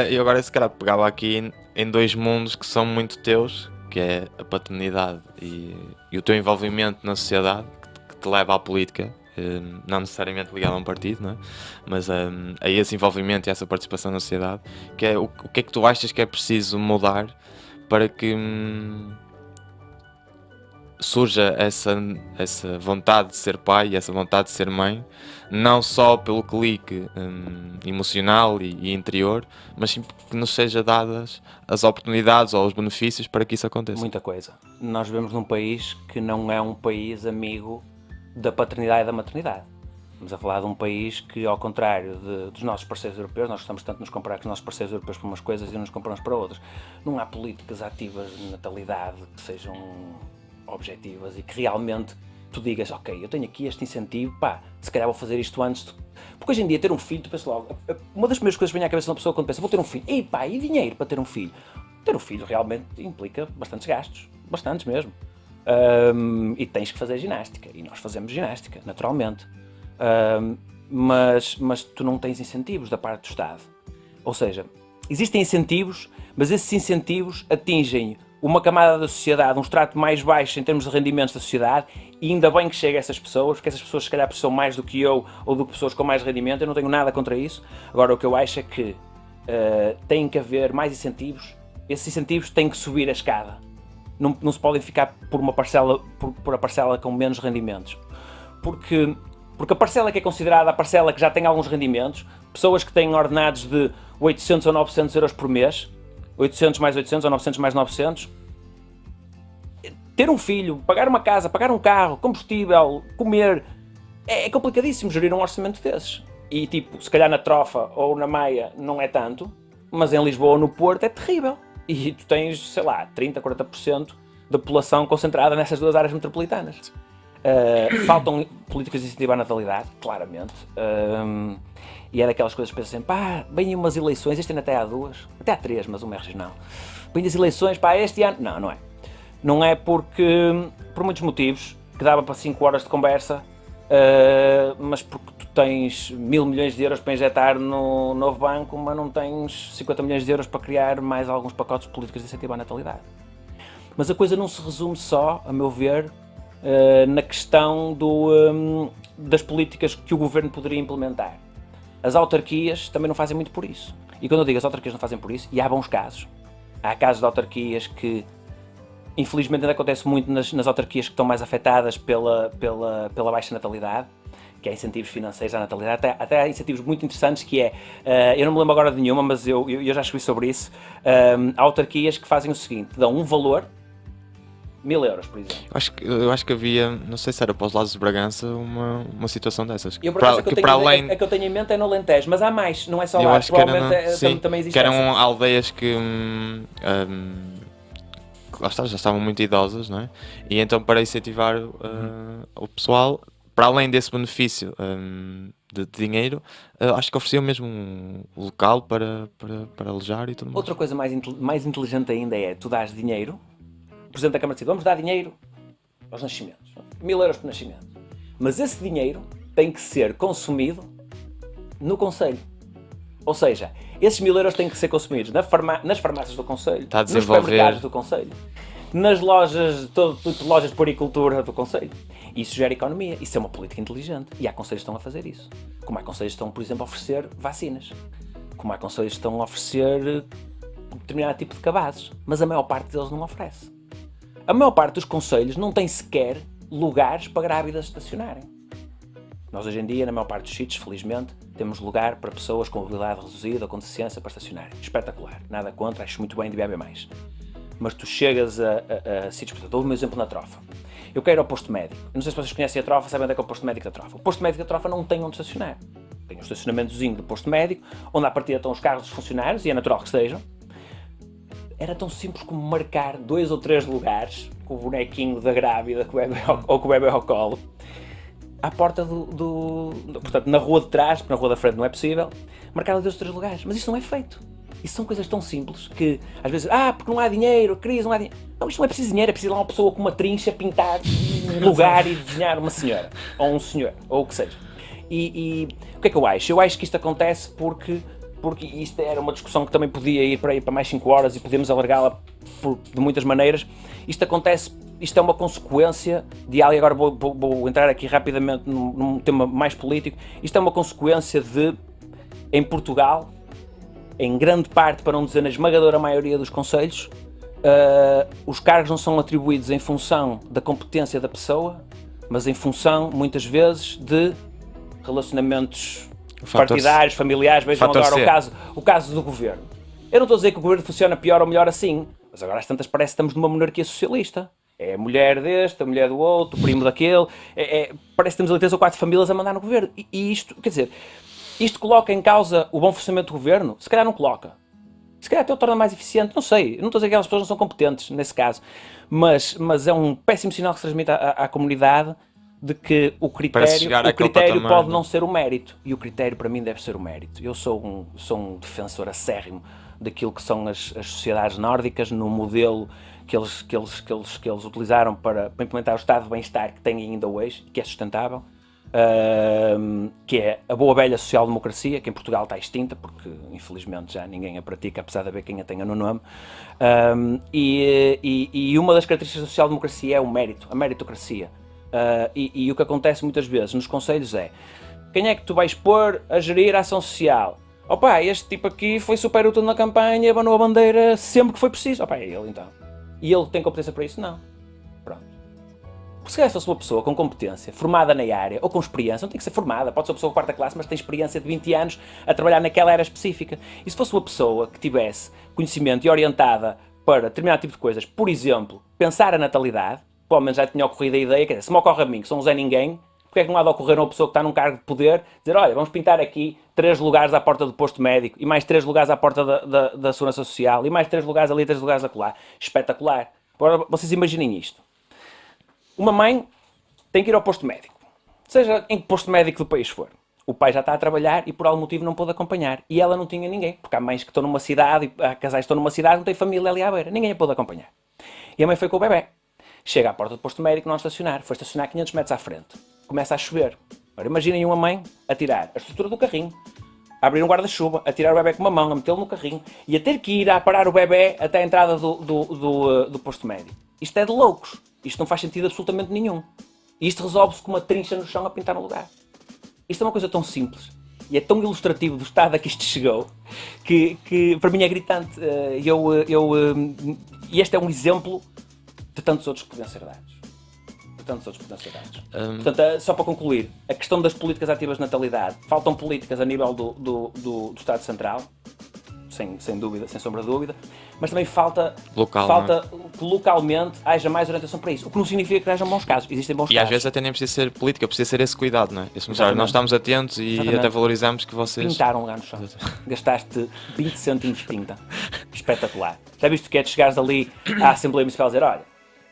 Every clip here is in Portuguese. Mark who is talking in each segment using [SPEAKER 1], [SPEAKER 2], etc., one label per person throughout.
[SPEAKER 1] Eu agora se calhar pegava aqui em dois mundos que são muito teus, que é a paternidade e o teu envolvimento na sociedade, que te leva à política, não necessariamente ligado a um partido, não é? Mas a esse envolvimento e essa participação na sociedade, que é o que é que tu achas que é preciso mudar para que surja essa vontade de ser pai e essa vontade de ser mãe, não só pelo clique emocional e interior, mas sim que nos seja dadas as oportunidades ou os benefícios para que isso aconteça.
[SPEAKER 2] Muita coisa. Nós vivemos num país que não é um país amigo da paternidade e da maternidade. Estamos a falar de um país que, ao contrário dos nossos parceiros europeus, nós gostamos tanto de nos comparar com os nossos parceiros europeus para umas coisas e nos comparamos para outras. Não há políticas ativas de natalidade que sejam objetivas e que realmente tu digas, ok, eu tenho aqui este incentivo, pá, se calhar vou fazer isto antes de... Porque hoje em dia ter um filho, tu pensas logo, uma das primeiras coisas que vem à cabeça de uma pessoa quando pensa, vou ter um filho, ei pá, e dinheiro para ter um filho? Ter um filho realmente implica bastantes gastos, bastantes mesmo. E tens que fazer ginástica, e nós fazemos ginástica, naturalmente. Mas tu não tens incentivos da parte do Estado. Ou seja, existem incentivos, mas esses incentivos atingem uma camada da sociedade, um extrato mais baixo em termos de rendimentos da sociedade, e ainda bem que chega a essas pessoas, porque essas pessoas se calhar precisam mais do que eu, ou do que pessoas com mais rendimento, eu não tenho nada contra isso. Agora, o que eu acho é que tem que haver mais incentivos, esses incentivos têm que subir a escada, não se podem ficar por uma parcela, por a parcela com menos rendimentos, porque a parcela que é considerada a parcela que já tem alguns rendimentos, pessoas que têm ordenados de 800 ou 900 euros por mês, 800 mais 800 ou 900 mais 900, ter um filho, pagar uma casa, pagar um carro, combustível, comer, é complicadíssimo gerir um orçamento desses. E tipo, se calhar na Trofa ou na Maia não é tanto, mas em Lisboa ou no Porto é terrível. E tu tens, sei lá, 30, 40% da população concentrada nessas duas áreas metropolitanas. Faltam políticas de incentivo à natalidade, claramente. E é daquelas coisas que pensam assim, pá, vêm umas eleições, este ano até há duas, até há três, mas uma é regional. Vêm as eleições, pá, este ano... Não, não é. Não é porque, por muitos motivos, que dava para 5 horas de conversa, mas porque tu tens 1.000 milhões de euros para injetar no novo banco, mas não tens 50 milhões de euros para criar mais alguns pacotes de políticas de incentivo à natalidade. Mas a coisa não se resume só, a meu ver, na questão das políticas que o governo poderia implementar. As autarquias também não fazem muito por isso. E quando eu digo as autarquias não fazem por isso, e há bons casos. Há casos de autarquias que, infelizmente, ainda acontece muito nas autarquias que estão mais afetadas pela baixa natalidade, que há incentivos financeiros à natalidade, até há incentivos muito interessantes que é, eu não me lembro agora de nenhuma, mas eu já escrevi sobre isso, há autarquias que fazem o seguinte, dão um valor, 1.000 euros, por exemplo.
[SPEAKER 1] Eu acho que havia, não sei se era para os lados de Bragança, uma situação dessas.
[SPEAKER 2] A que eu tenho em mente é no Alentejo, mas há mais, não é só lá, provavelmente também existe.
[SPEAKER 1] Que eram aldeias que lá está, já estavam muito idosas, não é? E então para incentivar o pessoal, para além desse benefício de dinheiro, acho que ofereciam mesmo um local para alojar e tudo mais.
[SPEAKER 2] Outra coisa mais inteligente ainda é, tu dás dinheiro, o Presidente da Câmara decide, vamos dar dinheiro aos nascimentos, 1.000 euros por nascimento. Mas esse dinheiro tem que ser consumido no concelho. Ou seja, esses 1.000 euros têm que ser consumidos nas farmácias do concelho, nos supermercados do concelho, nas lojas, todo tipo de lojas de poricultura do concelho. Isso gera economia, isso é uma política inteligente. E há concelhos que estão a fazer isso. Como há concelhos que estão, por exemplo, a oferecer vacinas. Como há concelhos que estão a oferecer determinado tipo de cabazes. Mas a maior parte deles não oferece. A maior parte dos concelhos não tem sequer lugares para grávidas estacionarem. Nós hoje em dia, na maior parte dos sítios, felizmente, temos lugar para pessoas com mobilidade reduzida ou com deficiência para estacionarem. Espetacular. Nada contra, acho muito bem, devia haver mais. Mas tu chegas a sítios, portanto, dou o meu exemplo na Trofa. Eu quero ir ao posto médico. Eu não sei se vocês conhecem a Trofa, sabem onde é que é o posto médico da Trofa. O posto médico da Trofa não tem onde estacionar. Tem um estacionamentozinho do posto médico, onde à partida estão os carros dos funcionários, e é natural que estejam. Era tão simples como marcar 2 ou 3 lugares, com o bonequinho da grávida ou com o bebê ao colo, à porta portanto, na rua de trás, porque na rua da frente não é possível, marcar 2 ou 3 lugares. Mas isso não é feito. Isso são coisas tão simples que, às vezes, porque não há dinheiro, crise, não há dinheiro. Não, isto não é preciso dinheiro, é preciso ir lá uma pessoa com uma trincha pintar um lugar e desenhar uma senhora, ou um senhor, ou o que seja. E o que é que eu acho? Eu acho que isto acontece porque isto era uma discussão que também podia ir para mais 5 horas e podemos alargá-la de muitas maneiras. Isto acontece, isto é uma consequência de algo, e agora vou entrar aqui rapidamente num tema mais político, isto é uma consequência de, em Portugal, em grande parte, para não dizer na esmagadora maioria dos concelhos, os cargos não são atribuídos em função da competência da pessoa, mas em função, muitas vezes, de relacionamentos partidários, familiares. Vejam agora o caso do governo. Eu não estou a dizer que o governo funciona pior ou melhor assim, mas agora às tantas parece que estamos numa monarquia socialista. É a mulher deste, a mulher do outro, o primo daquele, parece que temos ali 3 ou 4 famílias a mandar no governo. E isto, quer dizer, isto coloca em causa o bom funcionamento do governo? Se calhar não coloca. Se calhar até o torna mais eficiente, não sei. Eu não estou a dizer que aquelas pessoas não são competentes, nesse caso. Mas é um péssimo sinal que se transmite à comunidade de que o critério pode não ser o mérito. E o critério para mim deve ser o mérito. Eu sou um defensor acérrimo daquilo que são as sociedades nórdicas, no modelo que eles utilizaram para implementar o estado de bem-estar que têm ainda hoje, que é sustentável. Que é a boa velha social-democracia, que em Portugal está extinta, porque infelizmente já ninguém a pratica, apesar de haver quem a tenha no nome. E uma das características da social-democracia é o mérito, a meritocracia. E o que acontece muitas vezes nos conselhos é: quem é que tu vais pôr a gerir a ação social? Opa, este tipo aqui foi super útil na campanha, abanou a bandeira sempre que foi preciso. Opa, é ele então. E ele tem competência para isso? Não. Pronto. Porque se calhar fosse uma pessoa com competência, formada na área, ou com experiência, não tem que ser formada, pode ser uma pessoa de 4ª classe, mas tem experiência de 20 anos a trabalhar naquela área específica. E se fosse uma pessoa que tivesse conhecimento e orientada para determinado tipo de coisas, por exemplo, pensar a natalidade, pelo menos já tinha ocorrido a ideia, quer dizer, se me ocorre a mim, que sou um Zé Ninguém, porque é que não há de ocorrer a uma pessoa que está num cargo de poder, dizer, olha, vamos pintar aqui 3 lugares à porta do posto médico, e mais 3 lugares à porta da Segurança Social, e mais 3 lugares ali, 3 lugares acolá. Espetacular. Agora, vocês imaginem isto. Uma mãe tem que ir ao posto médico, seja em que posto médico do país for. O pai já está a trabalhar e por algum motivo não pôde acompanhar. E ela não tinha ninguém, porque há mães que estão numa cidade, há casais que estão numa cidade, não têm família ali à beira. Ninguém a pôde acompanhar. E a mãe foi com o bebê. Chega à porta do posto médico, não estacionar. Foi estacionar 500 metros à frente. Começa a chover. Agora imaginem uma mãe a tirar a estrutura do carrinho, a abrir um guarda-chuva, a tirar o bebê com uma mão, a metê-lo no carrinho e a ter que ir a parar o bebê até a entrada do posto médico. Isto é de loucos. Isto não faz sentido absolutamente nenhum. E isto resolve-se com uma trincha no chão a pintar no lugar. Isto é uma coisa tão simples e é tão ilustrativo do estado a que isto chegou que para mim é gritante. E este é um exemplo de tantos outros que podem ser dados. Portanto, só para concluir, a questão das políticas ativas de natalidade, faltam políticas a nível do Estado Central, sem dúvida, sem sombra de dúvida, mas também falta que localmente haja mais orientação para isso, o que não significa que hajam bons casos, existem bons casos.
[SPEAKER 1] E às vezes até nem precisa ser política, precisa ser esse cuidado, não é? Nós estamos atentos e até valorizamos que vocês...
[SPEAKER 2] Pintaram lá no chão, gastaste 20 cêntimos de tinta, espetacular. Já viste o que é de chegares ali à Assembleia Municipal e dizer, olha,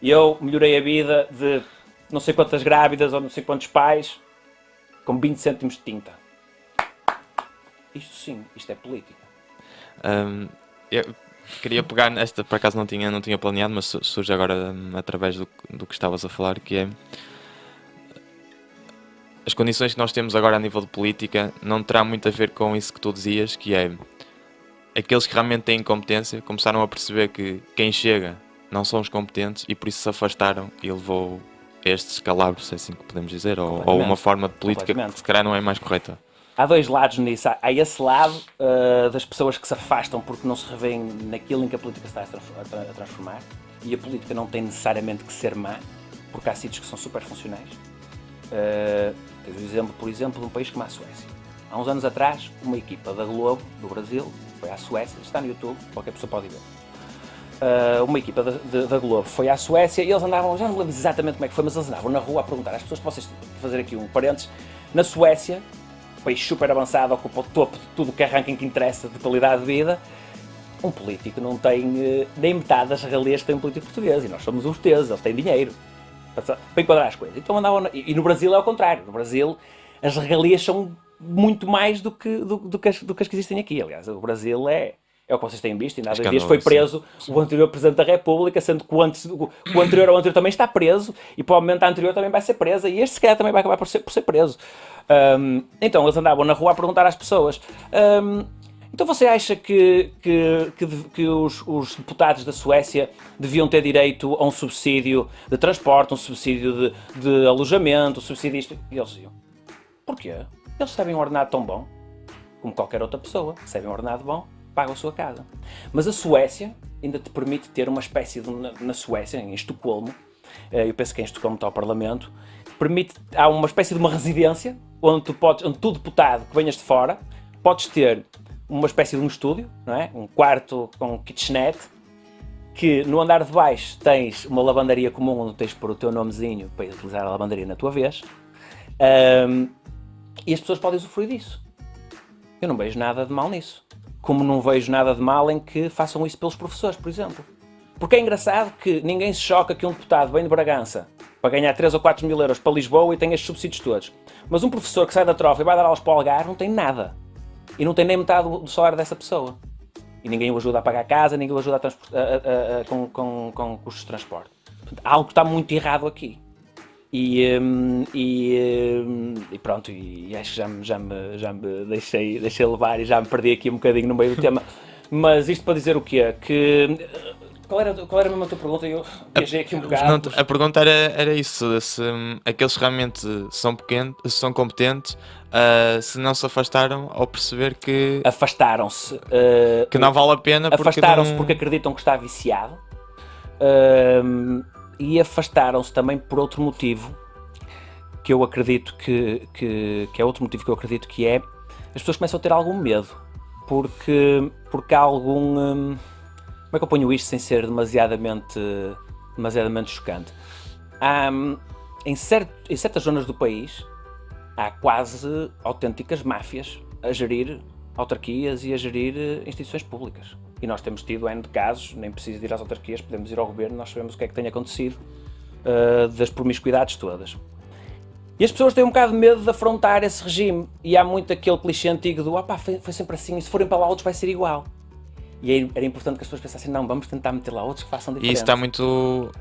[SPEAKER 2] eu melhorei a vida de não sei quantas grávidas ou não sei quantos pais com 20 cêntimos de tinta. Isto sim, isto é política.
[SPEAKER 1] Eu queria pegar nesta, por acaso não tinha planeado, mas surge agora através do que estavas a falar, que é as condições que nós temos agora a nível de política não terá muito a ver com isso que tu dizias, que é aqueles que realmente têm competência começaram a perceber que quem chega não são os competentes e por isso se afastaram e levou a este escalabro, se é assim que podemos dizer, ou uma forma de política que se calhar não é mais correta.
[SPEAKER 2] Há dois lados nisso. Há esse lado das pessoas que se afastam porque não se revêem naquilo em que a política está a transformar, e a política não tem necessariamente que ser má, porque há sítios que são super funcionais. Tens o exemplo, por exemplo, de um país como a Suécia. Há uns anos atrás, uma equipa da Globo, do Brasil, foi à Suécia, está no YouTube, qualquer pessoa pode ver. Uma equipa da Globo foi à Suécia e eles andavam, já não me lembro exatamente como é que foi, mas eles andavam na rua a perguntar às pessoas, que vocês fazer aqui um parênteses, na Suécia, um país super avançado, ocupa o topo de tudo que arranca que interessa de qualidade de vida, um político não tem nem metade das regalias que tem um político português, e nós somos os teus, eles têm dinheiro para enquadrar as coisas. Então andavam, e no Brasil é ao contrário, no Brasil as regalias são muito mais do que as que existem aqui. Aliás, o Brasil é É o que vocês têm visto, ainda há 2 dias foi
[SPEAKER 1] Escandaloso,
[SPEAKER 2] preso o anterior Presidente da República, sendo que o anterior ao anterior também está preso, e provavelmente a anterior também vai ser presa, e este se calhar também vai acabar por ser preso. Então eles andavam na rua a perguntar às pessoas, então você acha que os deputados da Suécia deviam ter direito a um subsídio de transporte, um subsídio de alojamento, um subsídio disto? E eles diziam, porquê? Eles recebem um ordenado tão bom como qualquer outra pessoa, recebem um ordenado bom, pagam a sua casa. Mas a Suécia ainda te permite ter uma espécie de, na Suécia, em Estocolmo, eu penso que em Estocolmo está o Parlamento, há uma espécie de uma residência onde tu deputado que venhas de fora, podes ter uma espécie de um estúdio, não é? Um quarto com kitchenette, que no andar de baixo tens uma lavandaria comum onde tens de pôr o teu nomezinho para utilizar a lavandaria na tua vez, e as pessoas podem usufruir disso. Eu não vejo nada de mal nisso. Como não vejo nada de mal em que façam isso pelos professores, por exemplo. Porque é engraçado que ninguém se choca que um deputado vem de Bragança para ganhar 3 ou 4 mil euros para Lisboa e tem estes subsídios todos. Mas um professor que sai da trofa e vai dar aulas para o Algarve não tem nada. E não tem nem metade do salário dessa pessoa. E ninguém o ajuda a pagar a casa, ninguém o ajuda com custos de transporte. Portanto, algo está muito errado aqui. E pronto, e acho que já me deixei levar e já me perdi aqui um bocadinho no meio do tema. Mas isto para dizer o quê? Que... Qual era mesmo a tua pergunta? Eu viajei aqui um bocado.
[SPEAKER 1] A pergunta era isso, se aqueles realmente são competentes, se não se afastaram ao perceber que
[SPEAKER 2] Afastaram-se.
[SPEAKER 1] Que não vale a pena porque
[SPEAKER 2] Afastaram-se porque acreditam que está viciado. E afastaram-se também por outro motivo, que eu acredito que é outro motivo que eu acredito que é, as pessoas começam a ter algum medo, porque há algum... como é que eu ponho isto sem ser demasiadamente chocante? Em certas zonas do país, há quase autênticas máfias a gerir autarquias e a gerir instituições públicas. E nós temos tido N de casos, nem preciso de ir às autarquias, podemos ir ao governo, nós sabemos o que é que tem acontecido, das promiscuidades todas. E as pessoas têm um bocado de medo de afrontar esse regime, e há muito aquele clichê antigo do foi sempre assim, e se forem para lá outros vai ser igual. E era importante que as pessoas pensassem, não, vamos tentar meter lá outros que façam diferente.
[SPEAKER 1] E isso está muito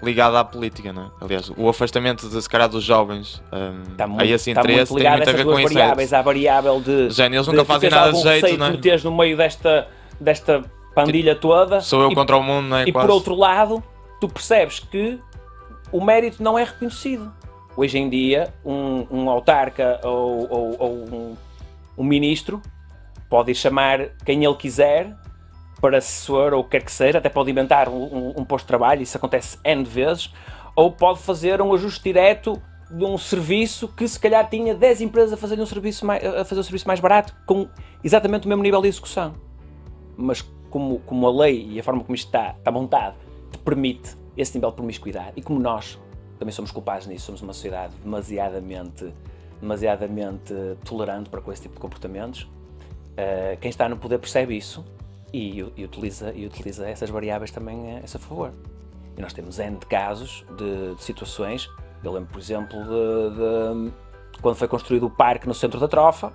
[SPEAKER 1] ligado à política, não é? Aliás, o afastamento se calhar dos jovens a esse interesse tem muito a ver com isso.
[SPEAKER 2] Há a variável de...
[SPEAKER 1] Eles nunca fazem nada de jeito, não é?
[SPEAKER 2] De meteres no meio desta pandilha toda.
[SPEAKER 1] Sou eu contra o mundo, não é?
[SPEAKER 2] E por outro lado, tu percebes que o mérito não é reconhecido. Hoje em dia, um autarca ou um ministro pode ir chamar quem ele quiser para assessor ou o que quer que seja, até pode inventar um posto de trabalho, isso acontece N vezes, ou pode fazer um ajuste direto de um serviço que se calhar tinha 10 empresas a fazer o serviço mais barato, com exatamente o mesmo nível de execução. Mas como a lei e a forma como isto está montado te permite esse nível de promiscuidade, e como nós também somos culpados nisso, somos uma sociedade demasiadamente tolerante para com esse tipo de comportamentos, quem está no poder percebe isso e utiliza essas variáveis também a seu favor. E nós temos N de casos de situações. Eu lembro, por exemplo, de quando foi construído o parque no centro da Trofa,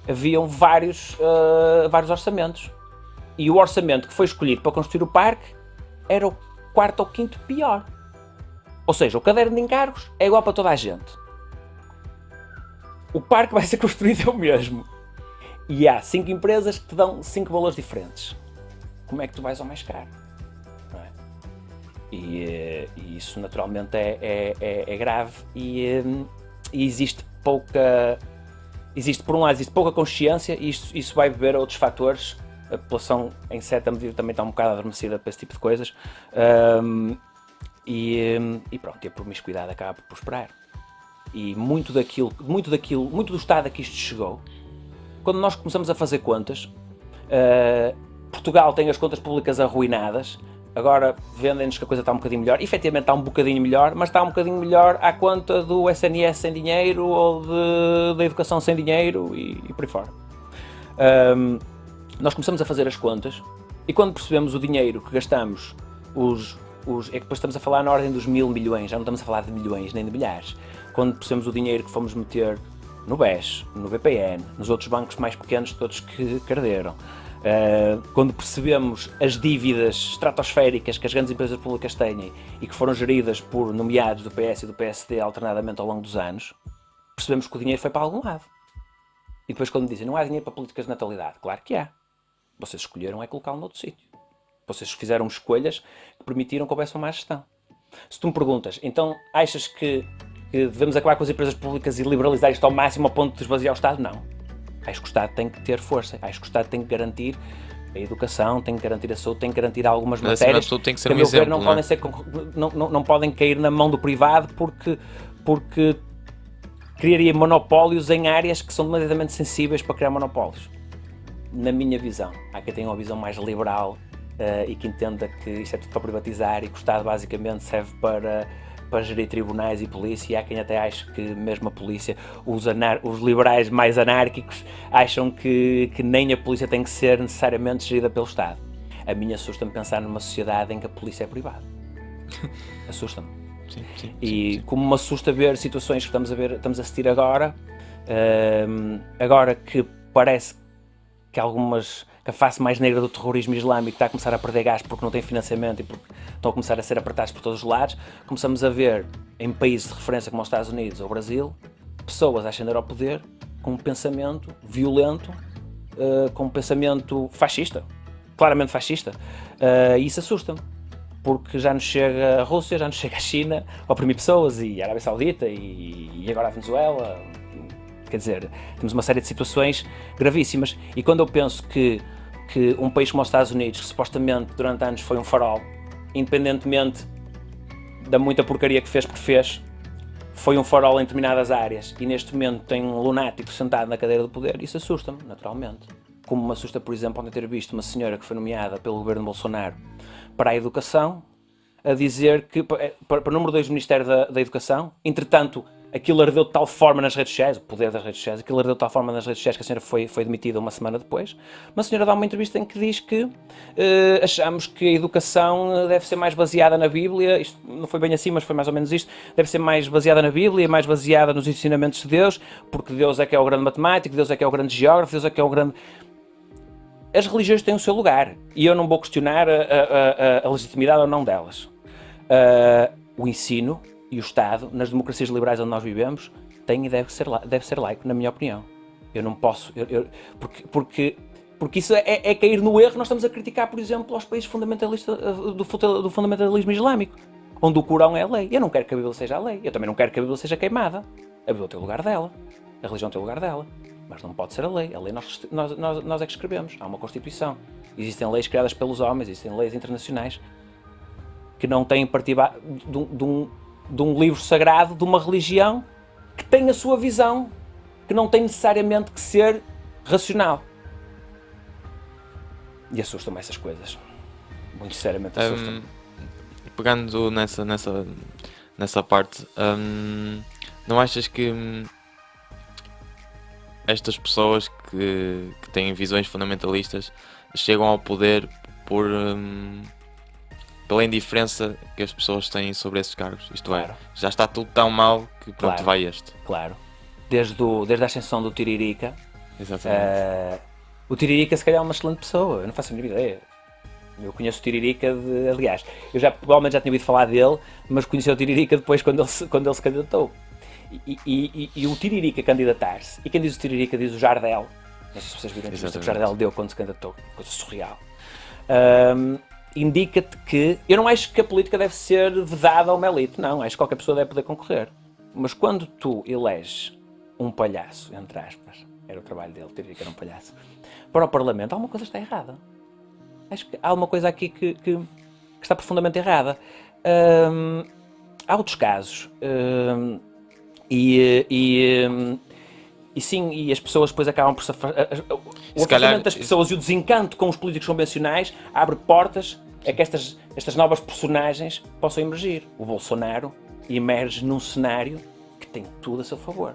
[SPEAKER 2] haviam vários orçamentos. E o orçamento que foi escolhido para construir o parque era o 4º ou 5º pior. Ou seja, o caderno de encargos é igual para toda a gente. O parque vai ser construído é o mesmo. E há 5 empresas que te dão 5 valores diferentes. Como é que tu vais ao mais caro? Não é? E isso naturalmente é grave e existe pouca... por um lado, existe pouca consciência e isso vai beber a outros fatores. A população, em certa medida, também está um bocado adormecida para esse tipo de coisas. E pronto, e a promiscuidade acaba por prosperar. E muito do estado a que isto chegou, quando nós começamos a fazer contas, Portugal tem as contas públicas arruinadas, agora vendem-nos que a coisa está um bocadinho melhor, efetivamente está um bocadinho melhor, mas está um bocadinho melhor à conta do SNS sem dinheiro ou da educação sem dinheiro e por aí fora. Nós começamos a fazer as contas e quando percebemos o dinheiro que gastamos, é que depois estamos a falar na ordem dos 1000 milhões, já não estamos a falar de milhões nem de milhares. Quando percebemos o dinheiro que fomos meter no BES, no BPN, nos outros bancos mais pequenos todos que arderam, Quando percebemos as dívidas estratosféricas que as grandes empresas públicas têm e que foram geridas por nomeados do PS e do PSD alternadamente ao longo dos anos, percebemos que o dinheiro foi para algum lado. E depois quando dizem não há dinheiro para políticas de natalidade, claro que há. Vocês escolheram é colocá-lo noutro sítio. Vocês fizeram escolhas que permitiram que houvesse uma má gestão. Se tu me perguntas, então achas que devemos acabar com as empresas públicas e liberalizar isto ao máximo ao ponto de esvaziar o Estado? Não. Acho que o Estado tem que ter força. Acho que o Estado tem que garantir a educação, tem que garantir a saúde, tem que garantir algumas matérias
[SPEAKER 1] tem que ser
[SPEAKER 2] que, a
[SPEAKER 1] um
[SPEAKER 2] meu ver,
[SPEAKER 1] exemplo,
[SPEAKER 2] não podem cair na mão do privado porque criaria monopólios em áreas que são demasiadamente sensíveis para criar monopólios. Na minha visão, há quem tenha uma visão mais liberal e que entenda que isto é tudo para privatizar e que o Estado basicamente serve para gerir tribunais e polícia, e há quem até ache que mesmo a polícia, os liberais mais anárquicos, acham que nem a polícia tem que ser necessariamente gerida pelo Estado. A mim assusta-me pensar numa sociedade em que a polícia é privada. Assusta-me. Sim. Como me assusta ver situações que estamos a assistir agora, agora que parece que a face mais negra do terrorismo islâmico está a começar a perder gás porque não tem financiamento e porque estão a começar a ser apertados por todos os lados, começamos a ver em países de referência como os Estados Unidos ou o Brasil, pessoas a ascender ao poder com um pensamento violento, com um pensamento fascista, claramente fascista, e isso assusta-me, porque já nos chega a Rússia, já nos chega a China a oprimir pessoas, e a Arábia Saudita, e agora a Venezuela. Quer dizer, temos uma série de situações gravíssimas, e quando eu penso que um país como os Estados Unidos, que supostamente durante anos foi um farol, independentemente da muita porcaria que fez porque fez, foi um farol em determinadas áreas, e neste momento tem um lunático sentado na cadeira do poder, isso assusta-me, naturalmente. Como me assusta, por exemplo, ontem ter visto uma senhora que foi nomeada pelo governo Bolsonaro para a educação, a dizer que, para o número 2 do Ministério da Educação, entretanto, aquilo ardeu de tal forma nas redes sociais, o poder das redes sociais, aquilo ardeu de tal forma nas redes sociais que a senhora foi demitida uma semana depois. Uma senhora dá uma entrevista em que diz que achamos que a educação deve ser mais baseada na Bíblia, isto não foi bem assim, mas foi mais ou menos isto, deve ser mais baseada na Bíblia, mais baseada nos ensinamentos de Deus, porque Deus é que é o grande matemático, Deus é que é o grande geógrafo, Deus é que é o grande... As religiões têm o seu lugar, e eu não vou questionar a legitimidade ou não delas. O ensino e o Estado, nas democracias liberais onde nós vivemos, tem e deve ser laico, na minha opinião. Eu não posso... Porque isso é cair no erro. Nós estamos a criticar, por exemplo, aos países fundamentalistas do fundamentalismo islâmico, onde o Corão é a lei. Eu não quero que a Bíblia seja a lei. Eu também não quero que a Bíblia seja queimada. A Bíblia tem o lugar dela. A religião tem o lugar dela. Mas não pode ser a lei. A lei nós é que escrevemos. Há uma Constituição. Existem leis criadas pelos homens, existem leis internacionais que não têm partido de um livro sagrado, de uma religião que tem a sua visão, que não tem necessariamente que ser racional. E assustam-me essas coisas. Muito sinceramente assustam-me.
[SPEAKER 1] Pegando nessa parte, não achas que estas pessoas que têm visões fundamentalistas chegam ao poder pela indiferença que as pessoas têm sobre esses cargos? Isto
[SPEAKER 2] Claro.
[SPEAKER 1] já está tudo tão mal que pronto,
[SPEAKER 2] Claro.
[SPEAKER 1] vai este.
[SPEAKER 2] Claro. Desde a ascensão do Tiririca,
[SPEAKER 1] Exatamente.
[SPEAKER 2] o Tiririca se calhar é uma excelente pessoa, eu não faço a mínima ideia. Eu conheço o Tiririca, aliás, eu provavelmente já tinha ouvido falar dele, mas conheci o Tiririca depois quando ele se candidatou. E o Tiririca candidatar-se, e quem diz o Tiririca diz o Jardel, não sei se vocês viram a entrevista que o Jardel deu quando se candidatou, coisa surreal. Indica-te que... Eu não acho que a política deve ser vedada a uma elite, não, acho que qualquer pessoa deve poder concorrer. Mas quando tu eleges um palhaço, entre aspas, era o trabalho dele, Tiririca era um palhaço, para o Parlamento, alguma coisa está errada. Acho que há uma coisa aqui que está profundamente errada. Há outros casos, e sim, e as pessoas depois acabam por se afastar. O afastamento das pessoas e o desencanto com os políticos convencionais abre portas a que estas novas personagens possam emergir. O Bolsonaro emerge num cenário que tem tudo a seu favor.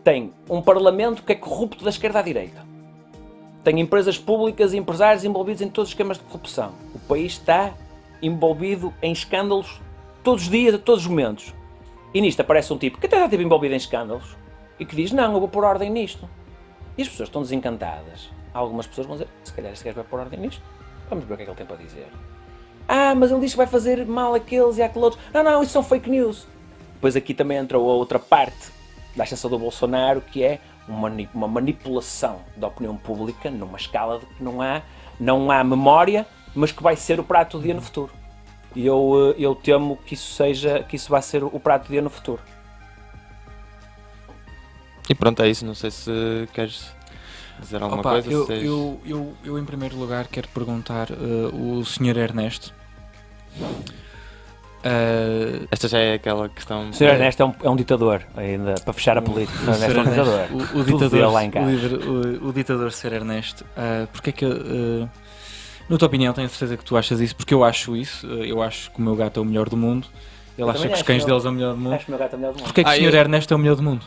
[SPEAKER 2] Tem um parlamento que é corrupto da esquerda à direita. Tem empresas públicas e empresários envolvidos em todos os esquemas de corrupção. O país está envolvido em escândalos todos os dias, a todos os momentos. E nisto aparece um tipo que até já esteve envolvido em escândalos e que diz, não, eu vou pôr ordem nisto. E as pessoas estão desencantadas algumas pessoas vão dizer, se calhar este gajo vai pôr ordem nisto, vamos ver o que é que ele tem para dizer. Mas ele diz que vai fazer mal àqueles e àqueles outros. Não, isso são fake news. Depois aqui também entra a outra parte da ascensão do Bolsonaro, que é uma manipulação da opinião pública numa escala de que não há memória, mas que vai ser o prato do dia no futuro. E eu temo que isso vai ser o prato do dia no futuro.
[SPEAKER 1] E pronto, é isso. Não sei se queres dizer alguma coisa.
[SPEAKER 3] Eu em primeiro lugar quero perguntar o Sr. Ernesto.
[SPEAKER 1] Esta já é aquela questão.
[SPEAKER 2] O Sr. Ernesto é um ditador, ainda para fechar a política. O Sr. Ernesto é um ditador.
[SPEAKER 3] O ditador
[SPEAKER 2] lá em casa.
[SPEAKER 3] O ditador Sr. Ernesto. Porque é que, na tua opinião, tenho certeza que tu achas isso? Porque eu acho isso. Eu acho que o meu gato é o melhor do mundo. Ele acha que os cães deles são o melhor do mundo.
[SPEAKER 2] Acho que o meu gato é o melhor do mundo.
[SPEAKER 3] Porque é que o Sr. Ernesto é o melhor do mundo?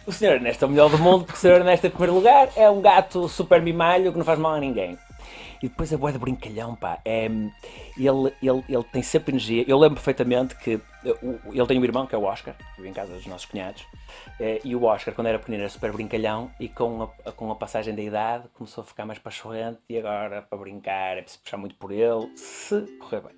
[SPEAKER 2] O Sr. Ernesto é o melhor do mundo porque o Sr. Ernesto, em primeiro lugar, é um gato super mimalho que não faz mal a ninguém. E depois é bué de brincalhão, pá. Ele tem sempre energia. Eu lembro perfeitamente que ele tem um irmão que é o Oscar, que vive em casa dos nossos cunhados. E o Oscar, quando era pequenino, era super brincalhão e com a passagem da idade começou a ficar mais pachorrento e agora, para brincar, é preciso puxar muito por ele, se correr bem.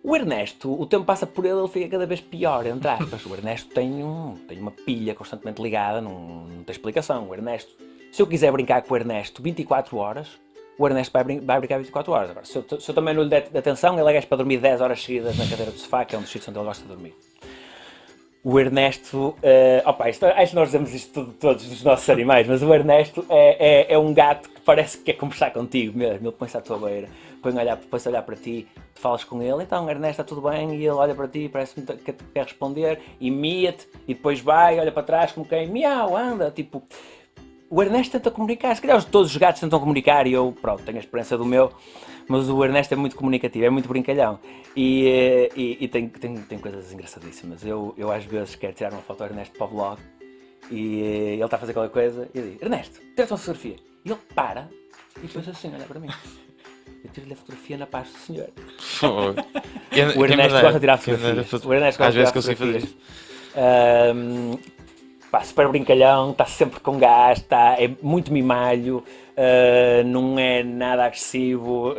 [SPEAKER 2] O Ernesto, o tempo passa por ele fica cada vez pior, entre aspas. O Ernesto tem uma pilha constantemente ligada, não tem explicação. O Ernesto, se eu quiser brincar com o Ernesto 24 horas, o Ernesto vai brincar 24 horas. Agora, se eu também não lhe der atenção, ele é gajo para dormir 10 horas seguidas na cadeira do sofá, que é um dos sítios onde ele gosta de dormir. O Ernesto, acho que nós dizemos isto todos dos nossos animais, mas o Ernesto é um gato que parece que quer conversar contigo mesmo. Ele põe-se à tua beira, põe-se a olhar para ti, tu falas com ele, então Ernesto, está tudo bem? E ele olha para ti, parece-me que quer responder, e mia-te, e depois vai, olha para trás como quem, miau, anda, tipo... O Ernesto tenta comunicar, se calhar todos os gatos tentam comunicar e eu, pronto, tenho a experiência do meu, mas o Ernesto é muito comunicativo, é muito brincalhão e tem coisas engraçadíssimas. Eu às vezes quero tirar uma foto do Ernesto para o vlog e ele está a fazer qualquer coisa e eu digo, Ernesto, tira-te uma fotografia. E ele para e depois assim, olha para mim. Eu tiro-lhe a fotografia na paz do senhor. O Ernesto gosta de tirar fotografias. O Ernesto gosta de tirar fotografias. Super brincalhão, está sempre com gás, é muito mimalho, não é nada agressivo,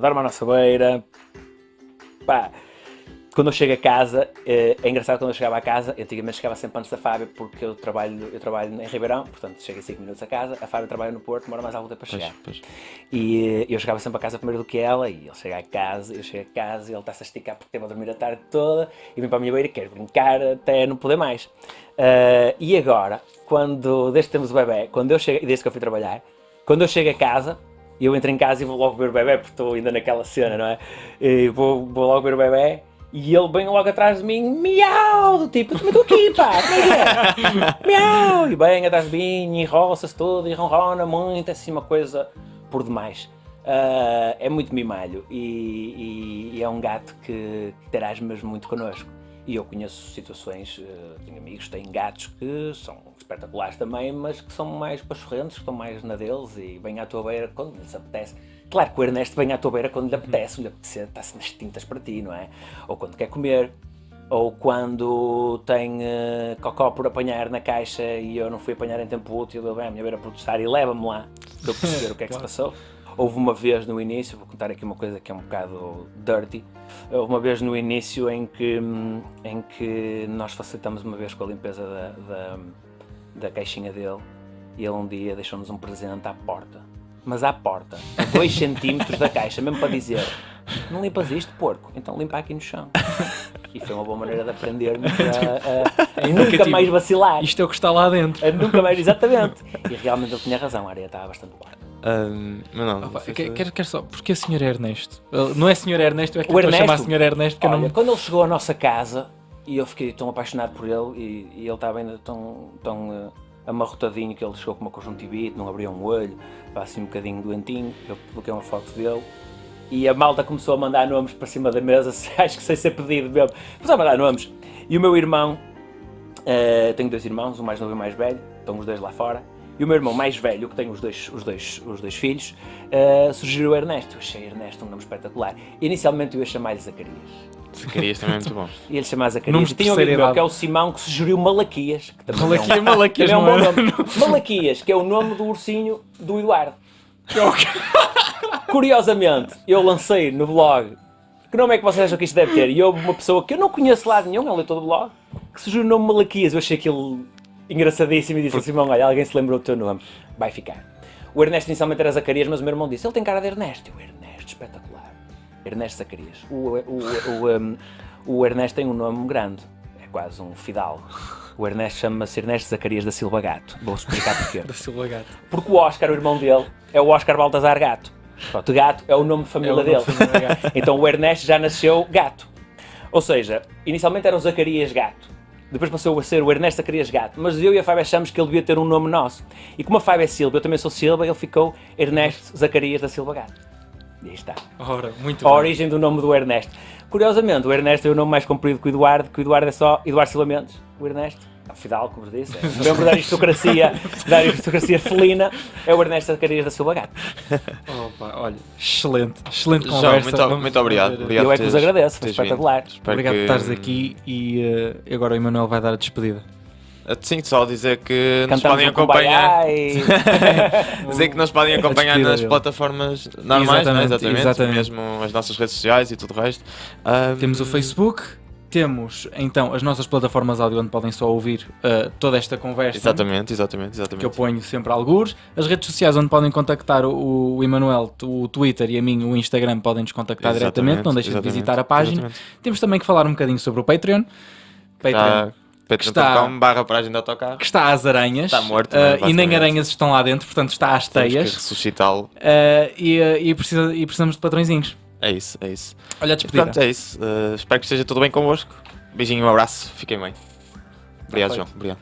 [SPEAKER 2] dorme à nossa beira. Quando eu chego a casa, é engraçado quando eu chegava a casa, antigamente chegava sempre antes da Fábia, porque eu trabalho em Ribeirão, portanto chego em 5 minutos a casa, a Fábia trabalha no Porto, demora mais algum tempo para chegar. Pois. E eu chegava sempre a casa primeiro do que ela, e ele chega a casa, eu chego a casa, e ele está-se a esticar porque teve a dormir a tarde toda, e vem para a minha beira e quer brincar até não poder mais. E agora, desde que temos o bebê, desde que eu fui trabalhar, quando eu chego a casa, eu entro em casa e vou logo ver o bebê, porque estou ainda naquela cena, não é? E vou logo ver o bebê, e ele vem logo atrás de mim, miau, do tipo, eu também estou aqui, pá, como é que é? Miau, e vem atrás de mim, e roça-se todo, e ronrona muito, assim, uma coisa por demais. É muito mimalho, e é um gato que interage mesmo muito connosco. E eu conheço situações, tenho amigos que têm gatos que são espetaculares também, mas que são mais pachorrentos, que estão mais na deles e vêm à tua beira quando lhes apetece. Claro que o Ernesto vem à tua beira quando lhe apetece, está-se nas tintas para ti, não é? Ou quando quer comer, ou quando tem cocó por apanhar na caixa e eu não fui apanhar em tempo útil, ele vem à minha beira protestar e leva-me lá para eu perceber o que é que se passou. Houve uma vez no início, vou contar aqui uma coisa que é um bocado dirty, houve uma vez no início em que nós facilitamos uma vez com a limpeza da caixinha dele e ele um dia deixou-nos um presente à porta. Mas à porta, a 2 centímetros da caixa, mesmo para dizer, não limpas isto, porco, então limpa aqui no chão. E foi uma boa maneira de aprendermos a nunca mais vacilar.
[SPEAKER 3] Isto é o que está lá dentro.
[SPEAKER 2] Nunca mais, exatamente. E realmente ele tinha razão, a areia estava bastante boa.
[SPEAKER 3] Quero só, porque o Sr. Ernesto? Não é Sr. Ernesto, é que
[SPEAKER 2] eu
[SPEAKER 3] estou a chamar Sr. Ernesto. Que
[SPEAKER 2] olha, quando ele chegou à nossa casa, e eu fiquei tão apaixonado por ele, e ele estava ainda tão amarrotadinho, que ele chegou com uma conjuntivite, não abria um olho, estava assim um bocadinho doentinho, eu coloquei uma foto dele, e a malta começou a mandar nomes para cima da mesa, acho que sem ser pedido mesmo, começou a mandar nomes, e o meu irmão, tenho 2 irmãos, um mais novo e um mais velho, estão os 2 lá fora, e o meu irmão mais velho, que tem os dois filhos, sugeriu o Ernesto. Eu achei Ernesto um nome espetacular. Inicialmente eu ia chamar-lhe Zacarias.
[SPEAKER 1] Zacarias também é muito bom.
[SPEAKER 2] E ele chamava Zacarias. E tinha um amigo meu, que é o Simão, que sugeriu Malaquias. Que
[SPEAKER 3] Malaquias
[SPEAKER 2] é um bom nome. Malaquias, que é o nome do ursinho do Eduardo. Curiosamente, eu lancei no blog que nome é que vocês acham que isto deve ter? E houve uma pessoa que eu não conheço de lado nenhum, é leitor do blog, que surgiu o nome Malaquias. Eu achei aquilo engraçadíssimo e disse assim: Simão, olha, alguém se lembrou do teu nome, vai ficar. O Ernesto inicialmente era Zacarias, mas o meu irmão disse: ele tem cara de Ernesto. O Ernesto, espetacular. Ernesto Zacarias. O Ernesto tem um nome grande, é quase um fidalgo. O Ernesto chama-se Ernesto Zacarias da Silva Gato. Vou explicar porquê.
[SPEAKER 3] Da Silva Gato.
[SPEAKER 2] Porque o Oscar, o irmão dele, é o Oscar Baltazar Gato. Pronto, Gato é o nome de família dele. Então o Ernesto já nasceu Gato. Ou seja, inicialmente era o Zacarias Gato. Depois passou a ser o Ernesto Zacarias Gato. Mas eu e a Fábio achamos que ele devia ter um nome nosso. E como a Fábio é Silva, eu também sou Silva, ele ficou Ernesto Zacarias da Silva Gato. E aí está.
[SPEAKER 3] Ora, muito
[SPEAKER 2] A
[SPEAKER 3] bem.
[SPEAKER 2] origem do nome do Ernesto. Curiosamente, o Ernesto é o nome mais comprido que o Eduardo é só Eduardo Silva Mendes. O Ernesto, fidalgo, como vos disse, é membro da aristocracia felina, é o Ernesto Zacarias da Silva Gato.
[SPEAKER 3] Opa, olha, excelente
[SPEAKER 1] João,
[SPEAKER 3] conversa.
[SPEAKER 1] muito obrigado.
[SPEAKER 2] Eu é que vos agradeço, foi
[SPEAKER 1] teres vindo.
[SPEAKER 2] espetacular.
[SPEAKER 1] Espero
[SPEAKER 3] Obrigado por
[SPEAKER 1] que-
[SPEAKER 3] estares aqui e agora o Emanuel vai dar a despedida.
[SPEAKER 1] Sim, só dizer que nos
[SPEAKER 2] Cantamos
[SPEAKER 1] podem
[SPEAKER 2] o Kumbaya
[SPEAKER 1] acompanhar.
[SPEAKER 2] e...
[SPEAKER 1] Dizer que nos podem acompanhar
[SPEAKER 3] despedida
[SPEAKER 1] nas
[SPEAKER 3] dele.
[SPEAKER 1] plataformas normais,
[SPEAKER 3] Exatamente, exatamente.
[SPEAKER 1] mesmo as nossas redes sociais e tudo o resto.
[SPEAKER 3] Temos o Facebook, temos então as nossas plataformas áudio onde podem só ouvir toda esta conversa.
[SPEAKER 1] Exatamente.
[SPEAKER 3] Que eu ponho sempre algures. As redes sociais onde podem contactar o Emanuel, o Twitter e a mim, o Instagram, podem nos contactar diretamente, não deixem de visitar a página. Temos também que falar um bocadinho sobre o Patreon.
[SPEAKER 1] Patreon.com/paragem de autocarro.
[SPEAKER 3] Que está às aranhas.
[SPEAKER 1] Está morto,
[SPEAKER 3] e nem
[SPEAKER 1] basicamente.
[SPEAKER 3] aranhas estão lá dentro, portanto está às
[SPEAKER 1] Temos que
[SPEAKER 3] teias.
[SPEAKER 1] ressuscitá-lo.
[SPEAKER 3] E precisamos de patrõezinhos.
[SPEAKER 1] É isso.
[SPEAKER 3] Olha a
[SPEAKER 1] E
[SPEAKER 3] despedida.
[SPEAKER 1] pronto, é isso. Espero que esteja tudo bem convosco. Beijinho, um abraço. Fiquem bem. Obrigado,
[SPEAKER 2] Perfeito.
[SPEAKER 1] João. Obrigado.